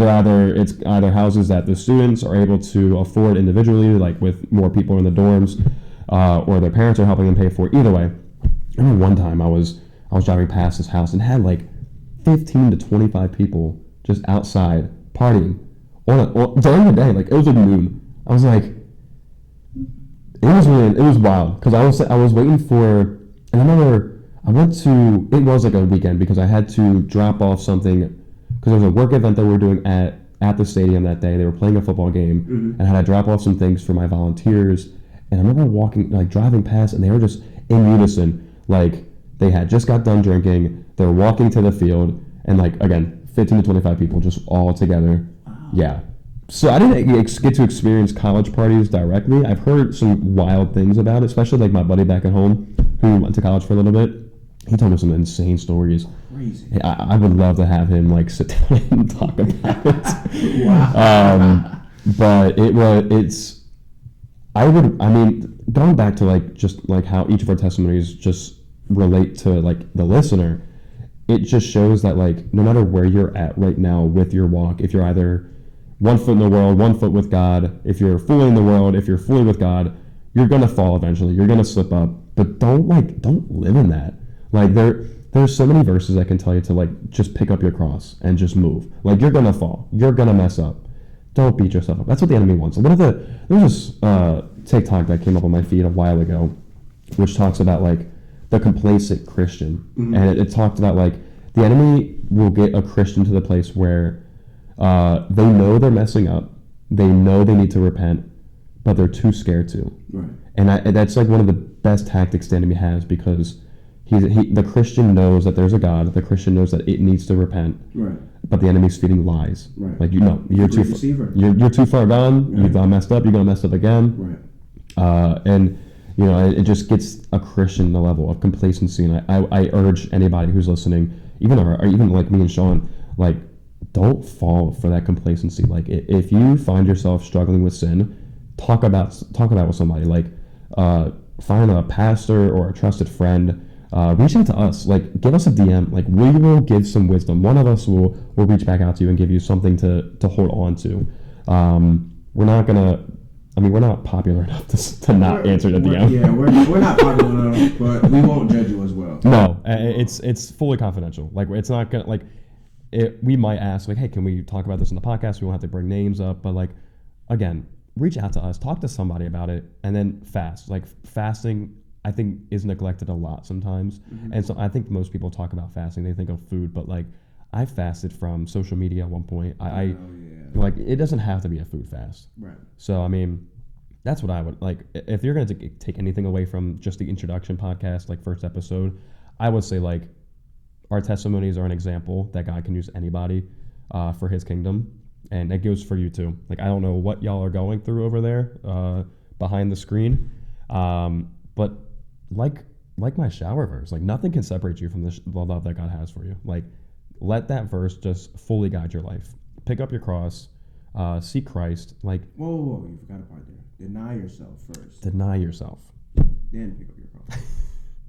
it's either houses that the students are able to afford individually, like with more people in the dorms, or their parents are helping them pay for it. Either way, I remember one time I was driving past this house and had like 15 to 25 people just outside partying during the day. Like, it was like noon. I was like, it was wild, because I was waiting for, and I remember it was like a weekend because I had to drop off something, because there was a work event that we were doing at the stadium that day. They were playing a football game, and I had to drop off some things for my volunteers. And I remember driving past, and they were just in unison. Like, they had just got done drinking, they were walking to the field, and like, again, 15 to 25 people just all together. Wow. Yeah. So I didn't get to experience college parties directly. I've heard some wild things about it, especially like my buddy back at home who went to college for a little bit. He told me some insane stories. Crazy. I would love to have him like sit down and talk about it. Wow. But going back to like just like how each of our testimonies just relate to like the listener, it just shows that like no matter where you're at right now with your walk, if you're either 1 foot in the world, 1 foot with God, if you're fully in the world, if you're fully with God, you're gonna fall eventually. You're gonna slip up, but don't live in that. Like, there's so many verses that can tell you to like just pick up your cross and just move. Like, you're gonna fall, you're gonna mess up. Don't beat yourself up. That's what the enemy wants. There was this TikTok that came up on my feed a while ago, which talks about like the complacent Christian, and it talked about like the enemy will get a Christian to the place where they know they're messing up, they know they need to repent, but they're too scared to. Right. And that's like one of the best tactics the enemy has, because the Christian knows that there's a God, the Christian knows that it needs to repent, Right. but the enemy's feeding lies. Right. Like, you're too far gone. Right. You've gone messed up. You're gonna mess up again. Right. And it just gets a Christian the level of complacency. And I urge anybody who's listening, even like me and Sean, like, don't fall for that complacency. Like, if you find yourself struggling with sin, talk about with somebody. Like, find a pastor or a trusted friend. Reach out to us. Like, give us a DM. Like, we will give some wisdom. One of us will reach back out to you and give you something to hold on to. We're not popular enough to not answer the DM. Yeah, we're not popular enough, but we won't judge you as well. No, it's fully confidential. Like, it's not gonna like. We might ask like, hey, can we talk about this in the podcast? We won't have to bring names up, but like, again, reach out to us, talk to somebody about it, and then fast. Like, fasting, I think, is neglected a lot sometimes. Mm-hmm. And so I think most people talk about fasting, they think of food, but like, I fasted from social media at one point. Like, it doesn't have to be a food fast. Right. So I mean, that's what I would like. If you're going to take anything away from just the introduction podcast, like first episode, I would say like, our testimonies are an example that God can use anybody for his kingdom. And that goes for you too. Like, I don't know what y'all are going through over there behind the screen. But like my shower verse, like, nothing can separate you from the love that God has for you. Like, let that verse just fully guide your life. Pick up your cross, seek Christ. Like, whoa, you forgot a part there. Deny yourself first. Deny yourself. Then pick up your cross.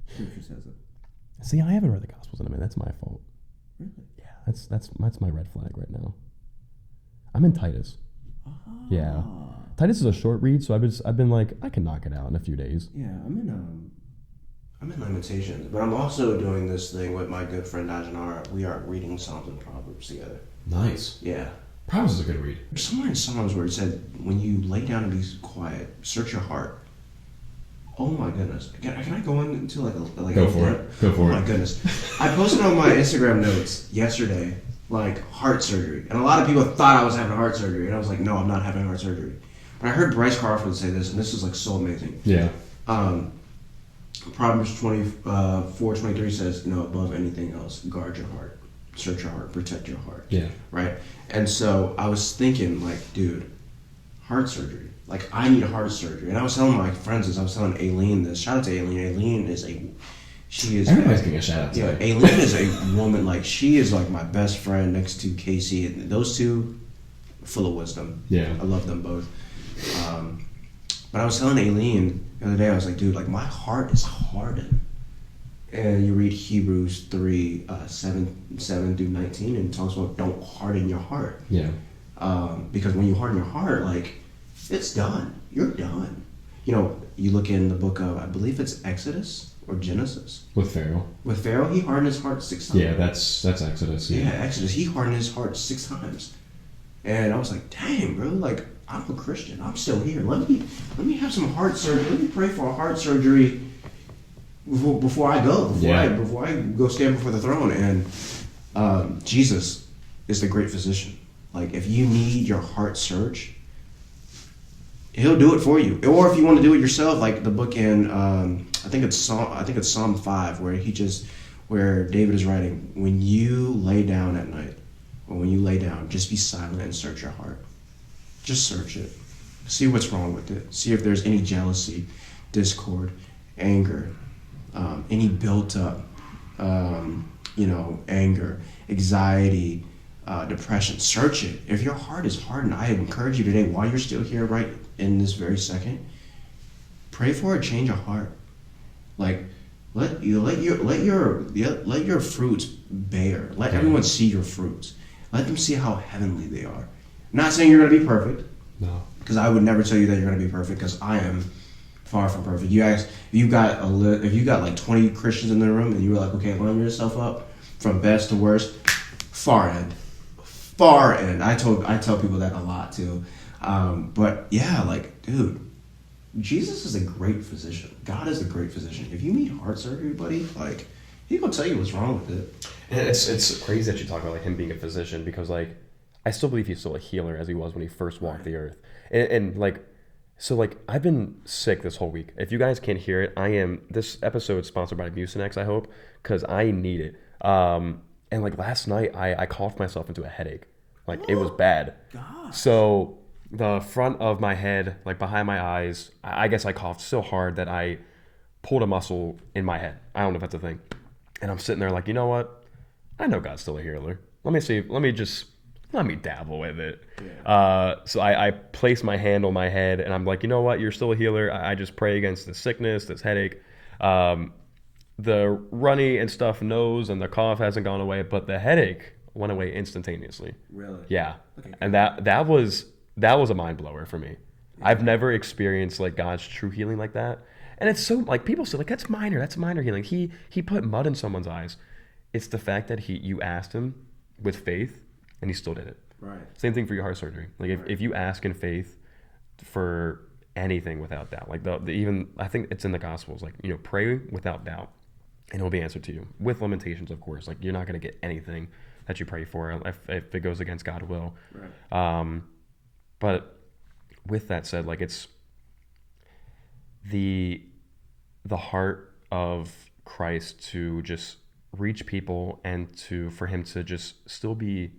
Scripture says it. See, I haven't read the Gospels in a minute. That's my fault. Really? Yeah, that's my red flag right now. I'm in Titus. Yeah. Titus is a short read, so I've been like, I can knock it out in a few days. Yeah, I'm in Lamentations, but I'm also doing this thing with my good friend Ajanara. We are reading Psalms and Proverbs together. Nice. Yeah. Proverbs is a good read. There's somewhere in Psalms where it said, when you lay down and be quiet, search your heart. Oh my goodness. Can I go into like Go for it. Go for oh it. my goodness. I posted on my Instagram notes yesterday, like heart surgery. And a lot of people thought I was having heart surgery. And I was like, no, I'm not having heart surgery. But I heard Bryce Crawford say this, and this is like so amazing. Yeah. Proverbs 24:23 says, above anything else, guard your heart. Search your heart. Protect your heart. Yeah. Right? And so I was thinking, like, dude, heart surgery. Like, I need heart surgery. And I was telling my friends this. I was telling Aileen this. Shout out to Aileen. Aileen is Everybody's getting a shout out yeah, today. Aileen is a woman, like, she is like my best friend next to Casey. And those two, full of wisdom. Yeah. I love them both. But I was telling Aileen the other day, I was like, dude, like, my heart is hardened. And you read Hebrews 3, 7 through 19, and it talks about don't harden your heart. Yeah. Because when you harden your heart, like, it's done. You're done. You look in the book of, I believe it's Exodus or Genesis. With Pharaoh. With Pharaoh, he hardened his heart 6 times. Yeah, that's Exodus. Yeah, Exodus. He hardened his heart 6 times. And I was like, dang, bro, like, I'm a Christian. I'm still here. Let me have some heart surgery. Let me pray for a heart surgery before I go. Before I go stand before the throne. And Jesus is the great physician. Like, if you need your heart searched, he'll do it for you. Or if you want to do it yourself, like the book in I think it's Psalm 5, where David is writing, when you lay down at night, or when you lay down, just be silent and search your heart. Just search it. See what's wrong with it. See if there's any jealousy, discord, anger, any built up, anger, anxiety, depression. Search it. If your heart is hardened, I encourage you today, while you're still here right in this very second, pray for a change of heart. Like, let your fruits bear. Let everyone see your fruits. Let them see how heavenly they are. I'm not saying you're going to be perfect. No. Because I would never tell you that you're going to be perfect, because I am far from perfect. If you got like 20 Christians in the room and you were like, okay, line yourself up from best to worst, far end. I tell people that a lot too. But yeah, like, dude, Jesus is a great physician. God is a great physician. If you need heart surgery, buddy, like, he gonna tell you what's wrong with it. And it's crazy that you talk about like him being a physician, because like I still believe he's still a healer as he was when he first walked the earth. And like, so like I've been sick this whole week. If you guys can't hear it, this episode is sponsored by Mucinex, I hope, because I need it. And like last night I coughed myself into a headache. Like, it was bad. God. So the front of my head, like behind my eyes, I guess I coughed so hard that I pulled a muscle in my head. I don't know if that's a thing. And I'm sitting there like, you know what? I know God's still a healer. Let me dabble with it. Yeah. So I place my hand on my head and I'm like, you know what? You're still a healer. I just pray against this sickness, this headache. The runny and stuff nose and the cough hasn't gone away, but the headache went away instantaneously. Really? Yeah. Okay, and that was a mind blower for me. Yeah. I've never experienced like God's true healing like that. And it's so like people say like that's minor healing. He put mud in someone's eyes. It's the fact that you asked him with faith and he still did it. Right. Same thing for your heart surgery. Like if you ask in faith for anything without doubt, like the even I think it's in the Gospels, like, pray without doubt and it'll be answered to you. With limitations, of course. Like, you're not going to get anything that you pray for if it goes against God's will. Right. But with that said, like, it's the heart of Christ to just reach people and for him to just still be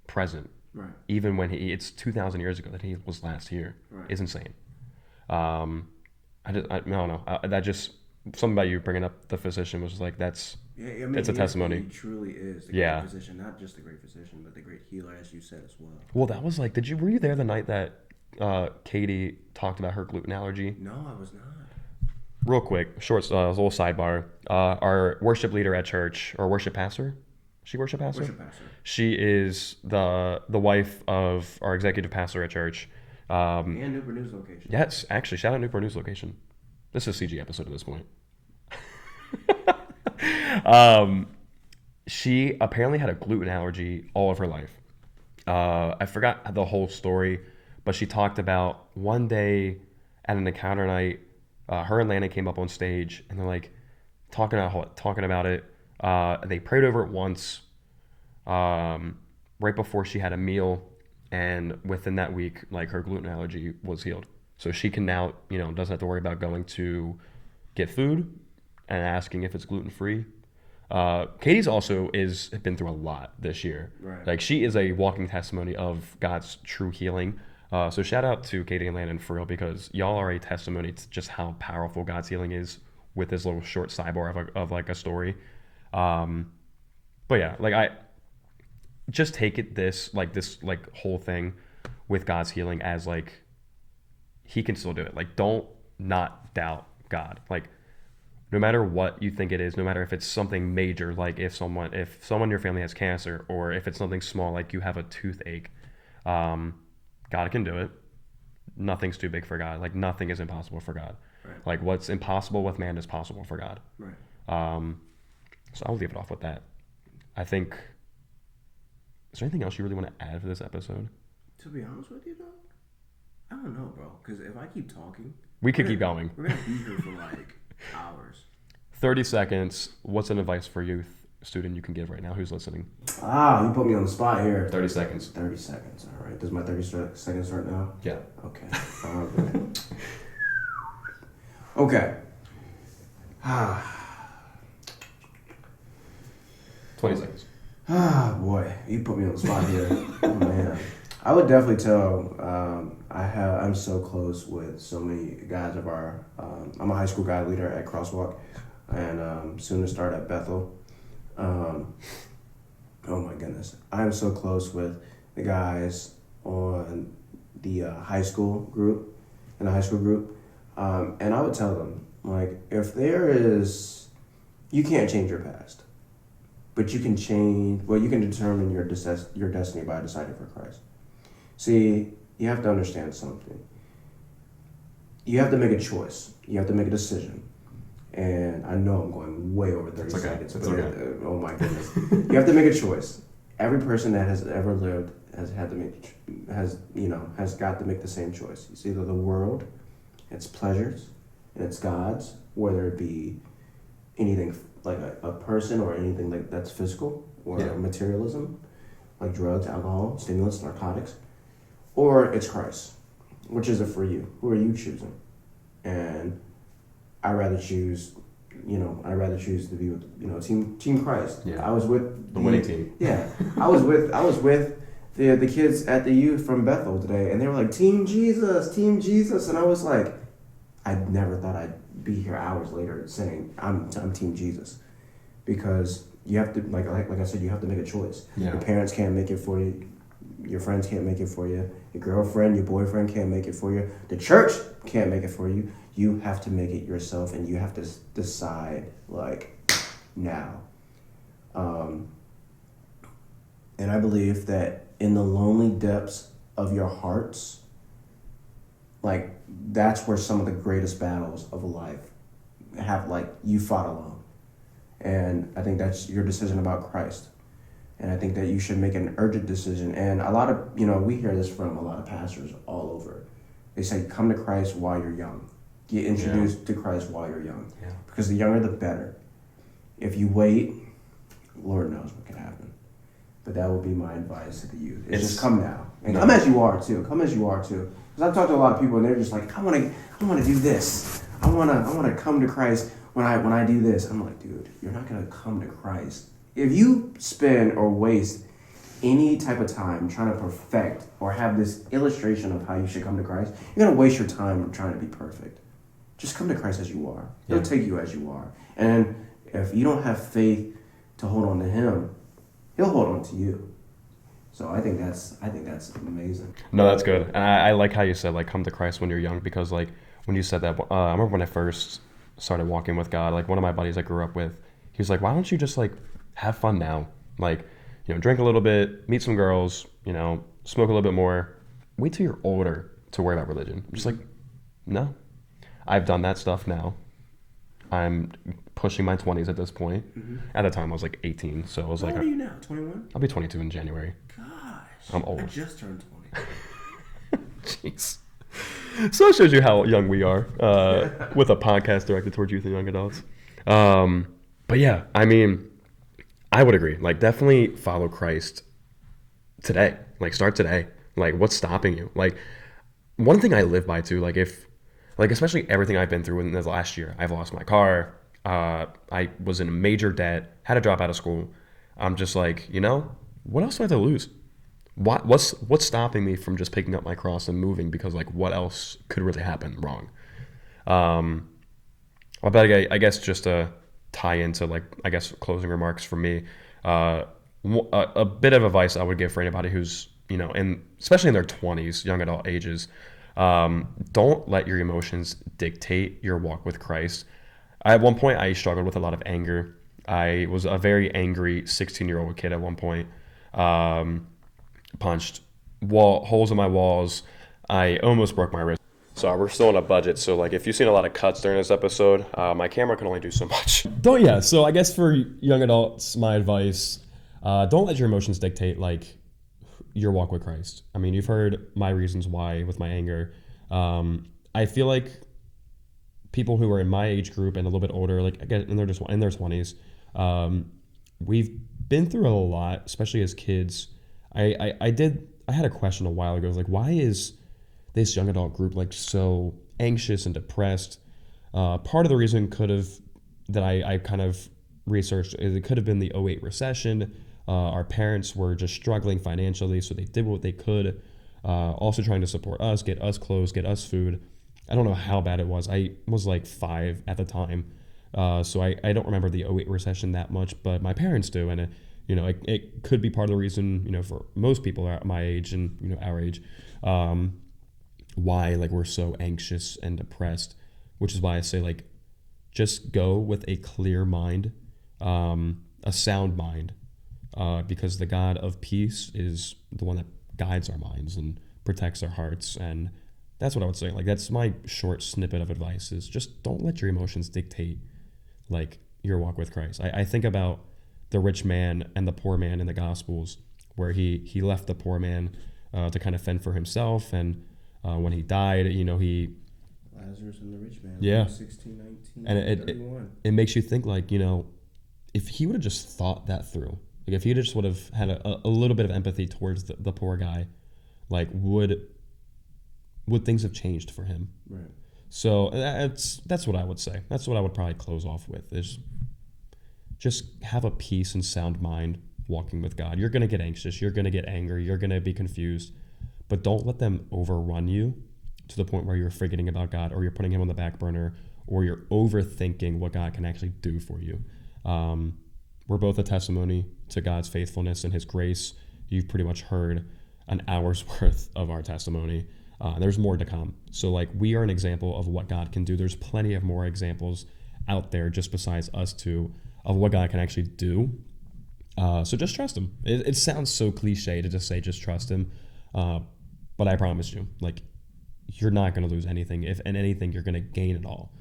present, right, even when it's 2,000 years ago that he was last here, right, is insane. I don't know. That just something about you bringing up the physician was like it's a testimony. He truly is the great physician, not just the great physician, but the great healer, as you said as well. Well, that was like, were you there the night that Katie talked about her gluten allergy? No, I was not. Real quick, short little sidebar. Our worship leader at church, or worship pastor, worship pastor. Worship pastor. She is the wife of our executive pastor at church. And Newport News location. Yes, actually, shout out Newport News location. This is a CG episode at this point. She apparently had a gluten allergy all of her life. I forgot the whole story, but she talked about one day at an encounter night, her and Landon came up on stage and they're like talking about it. They prayed over it once, right before she had a meal, and within that week, like her gluten allergy was healed. So she can now, doesn't have to worry about going to get food and asking if it's gluten free. Katie's also been through a lot this year. Right. Like she is a walking testimony of God's true healing. So shout out to Katie and Landon for real, because y'all are a testimony to just how powerful God's healing is with this little short sidebar of like a story. But yeah, like I just take it this whole thing with God's healing as like he can still do it. Like don't not doubt God. Like no matter what you think it is, no matter if it's something major, like if someone in your family has cancer, or if it's something small, like you have a toothache, God can do it. Nothing's too big for God. Like nothing is impossible for God. Right. Like what's impossible with man is possible for God. Right. So I'll leave it off with that. I think, is there anything else you really want to add for this episode? To be honest with you, though, I don't know, bro. Because if I keep talking, We could keep going. we're gonna be here for like hours. 30 seconds. What's an advice for youth student you can give right now who's listening? You put me on the spot here. 30 seconds. 30 seconds. All right. Does my 30 seconds start now? Yeah. Okay. Okay. 20 seconds. Boy, you put me on the spot here. Oh man, I would definitely tell. I'm so close with so many guys of our. I'm a high school guy leader at Crosswalk, and soon to start at Bethel. Oh my goodness, I'm so close with the guys on the high school group, and I would tell them, like, if there is, you can't change your past. But you can determine your destiny by deciding for Christ. See, you have to understand something. You have to make a choice. You have to make a decision. And I know I'm going way over 30 seconds. It's okay. Oh my goodness. You have to make a choice. Every person that has ever lived has got to make the same choice. It's either the world, its pleasures, and its gods, whether it be anything like a person or anything like that's physical or materialism, like drugs, alcohol, stimulants, narcotics, or it's Christ. Which is it for you? Who are you choosing? And I'd rather choose to be with Team Christ. Yeah. I was with The winning team. Yeah, I was with the kids at the youth from Bethel today, and they were like, Team Jesus, and I was like, I never thought I'd be here hours later saying I'm Team Jesus, because you have to like I said, you have to make a choice. Yeah. Your parents can't make it for you. Your friends can't make it for you. Your girlfriend, your boyfriend can't make it for you. The church can't make it for you. You have to make it yourself, and you have to decide like now. And I believe that in the lonely depths of your hearts, like that's where some of the greatest battles of life have, like, you fought alone. And I think that's your decision about Christ. And I think that you should make an urgent decision. And a lot of, we hear this from a lot of pastors all over. They say, come to Christ while you're young. Get introduced to Christ while you're young. Yeah. Because the younger, the better. If you wait, Lord knows what can happen. But that would be my advice to the youth. It's just come now. And come as you are, too. Because I've talked to a lot of people, and they're just like, I want to do this. I want to come to Christ when I do this. I'm like, dude, you're not going to come to Christ. If you spend or waste any type of time trying to perfect or have this illustration of how you should come to Christ, you're going to waste your time trying to be perfect. Just come to Christ as you are. He'll take you as you are. And if you don't have faith to hold on to Him, He'll hold on to you. So I think that's amazing. No, that's good. And I like how you said, like, come to Christ when you're young, because, like, when you said that, I remember when I first started walking with God, like, one of my buddies I grew up with, he was like, why don't you just, like, have fun now? Like, drink a little bit, meet some girls, smoke a little bit more. Wait till you're older to worry about religion. I'm just like, no. I've done that stuff now. I'm pushing my 20s at this point. At the time, I was like 18, so I was How like, old are you now? 21? I'll be 22 in January. Gosh. I'm old. I just turned 20. Jeez. So it shows you how young we are with a podcast directed towards youth and young adults. But yeah, I mean, I would agree. Like, definitely follow Christ today. Like, start today. Like, what's stopping you? Like, one thing I live by too, especially everything I've been through in the last year. I've lost my car. I was in major debt, had to drop out of school. I'm just like, what else do I have to lose? What's stopping me from just picking up my cross and moving? Because like, what else could really happen wrong? But I guess just to tie into closing remarks from me, a bit of advice I would give for anybody who's especially in their 20s, young adult ages, don't let your emotions dictate your walk with Christ. At one point, I struggled with a lot of anger. I was a very angry 16-year-old kid at one point. Punched holes in my walls. I almost broke my wrist. So we're still on a budget. So like, if you've seen a lot of cuts during this episode, my camera can only do so much. So I guess for young adults, my advice, don't let your emotions dictate like your walk with Christ. I mean, you've heard my reasons why with my anger. I feel like people who are in my age group and a little bit older, like again, and they're just in their 20s, we've been through a lot, especially as kids. I had a question a while ago. I was like, why is this young adult group like so anxious and depressed? Part of the reason that I kind of researched is it could have been the '08 recession. Our parents were just struggling financially, so they did what they could, also trying to support us, get us clothes, get us food. I don't know how bad it was. I was like 5 at the time, so I don't remember the '08 recession that much, but my parents do, and it could be part of the reason, for most people at my age and our age, why like we're so anxious and depressed, which is why I say like just go with a clear mind, a sound mind. Because the God of peace is the one that guides our minds and protects our hearts. And that's what I would say. Like, that's my short snippet of advice is just don't let your emotions dictate, like, your walk with Christ. I think about the rich man and the poor man in the Gospels, where he left the poor man to kind of fend for himself. And when he died, he... Lazarus and the rich man. Yeah. 16, 19, and 31. It makes you think, like, if he would have just thought that through, like if he just would have had a little bit of empathy towards the poor guy, like would things have changed for him? Right. So that's what I would say. That's what I would probably close off with is just have a peace and sound mind walking with God. You're going to get anxious. You're going to get angry. You're going to be confused. But don't let them overrun you to the point where you're forgetting about God or you're putting him on the back burner or you're overthinking what God can actually do for you. We're both a testimony to God's faithfulness and his grace. You've pretty much heard an hour's worth of our testimony. There's more to come. So like we are an example of what God can do. There's plenty of more examples out there just besides us two of what God can actually do. So just trust him. It sounds so cliche to just say just trust him. But I promise you, like you're not going to lose anything. If and anything, you're going to gain it all.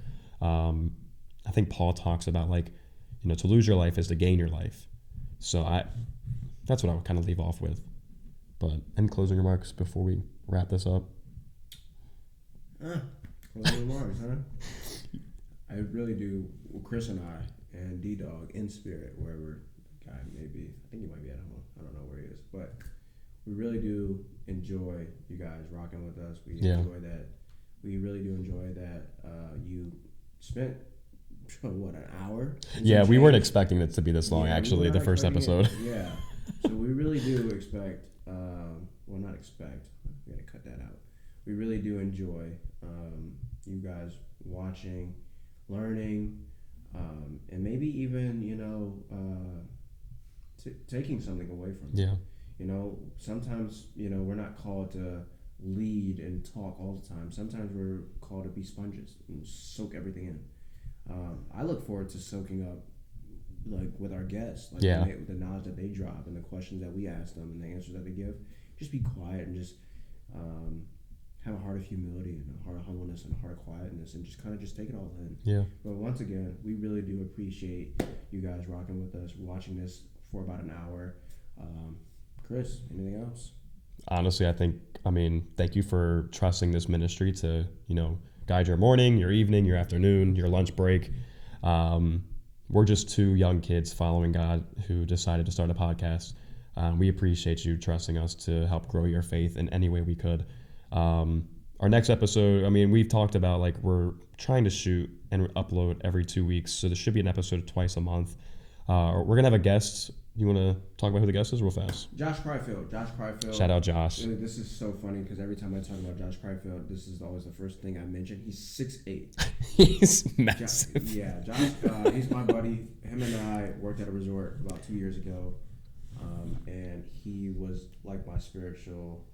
I think Paul talks about like, to lose your life is to gain your life. So that's what I would kind of leave off with. But any closing remarks before we wrap this up? Closing remarks, huh? I really do. Well, Kris and I and D-Dog in spirit, wherever the guy may be. I think he might be at home. I don't know where he is. But we really do enjoy you guys rocking with us. We enjoy that. We really do enjoy that you spent an hour? Yeah, we weren't expecting it to be this long, actually, the first episode. Yeah. So we really do expect, not expect, we gotta cut that out. We really do enjoy you guys watching, learning, and maybe even, taking something away from it. Yeah. Sometimes, we're not called to lead and talk all the time. Sometimes we're called to be sponges and soak everything in. I look forward to soaking up, like with our guests, like the knowledge that they drop and the questions that we ask them and the answers that they give. Just be quiet and just have a heart of humility and a heart of humbleness and a heart of quietness and just kind of just take it all in. Yeah. But once again, we really do appreciate you guys rocking with us, watching this for about an hour. Kris, anything else? Honestly, thank you for trusting this ministry to, guide your morning, your evening, your afternoon, your lunch break. We're just two young kids following God who decided to start a podcast. We appreciate you trusting us to help grow your faith in any way we could. Our next episode, we've talked about we're trying to shoot and upload every 2 weeks. So there should be an episode twice a month. We're going to have a guest. You want to talk about who the guest is real fast? Josh Cryfield. Shout out Josh. This is so funny because every time I talk about Josh Cryfield, this is always the first thing I mention. He's 6'8". He's massive. Josh, he's my buddy. Him and I worked at a resort about 2 years ago. And he was like my spiritual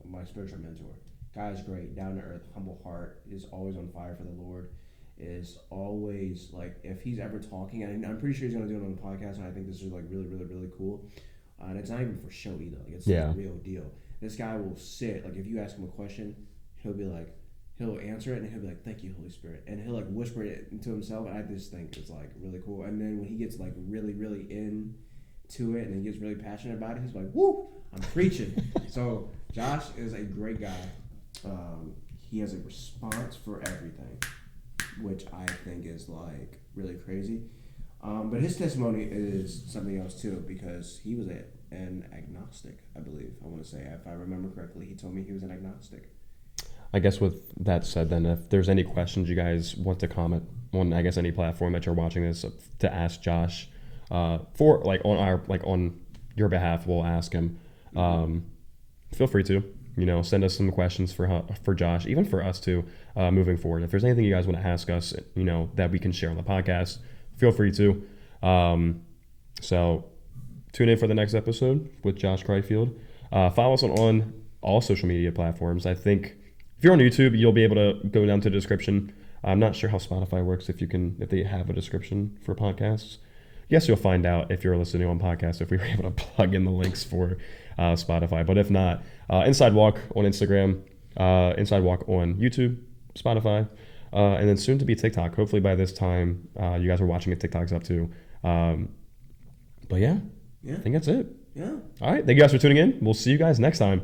mentor. Guy's great, down to earth, humble heart, is always on fire for the Lord, is always if he's ever talking, and I'm pretty sure he's going to do it on the podcast, and I think this is really, really, really cool. And it's not even for show either. It's the real deal. This guy will sit, if you ask him a question, he'll answer it, and he'll be like, "Thank you, Holy Spirit," and he'll whisper it into himself, and I just think it's really cool. And then when he gets really, really into it, and he gets really passionate about it, he's like, "Woo, I'm preaching." So Josh is a great guy. He has a response for everything, which I think is really crazy. But his testimony is something else too, because he was an agnostic, I believe. I want to say, if I remember correctly, he told me he was an agnostic. I guess with that said, then, if there's any questions you guys want to comment on, I guess any platform that you're watching this, to ask Josh, for on your behalf, we'll ask him. Feel free to. Send us some questions for Josh, even for us too, moving forward. If there's anything you guys want to ask us, that we can share on the podcast, feel free to. So tune in for the next episode with Josh Cryfield. Follow us on all social media platforms. I think if you're on YouTube, you'll be able to go down to the description. I'm not sure how Spotify works, if they have a description for podcasts. Yes, you'll find out if you're listening on podcast if we were able to plug in the links for Spotify. But if not, Inside Walk on Instagram, Inside Walk on YouTube, Spotify, and then soon to be TikTok. Hopefully by this time, you guys are watching it, TikTok's up too. But yeah, I think that's it. Yeah. All right. Thank you guys for tuning in. We'll see you guys next time.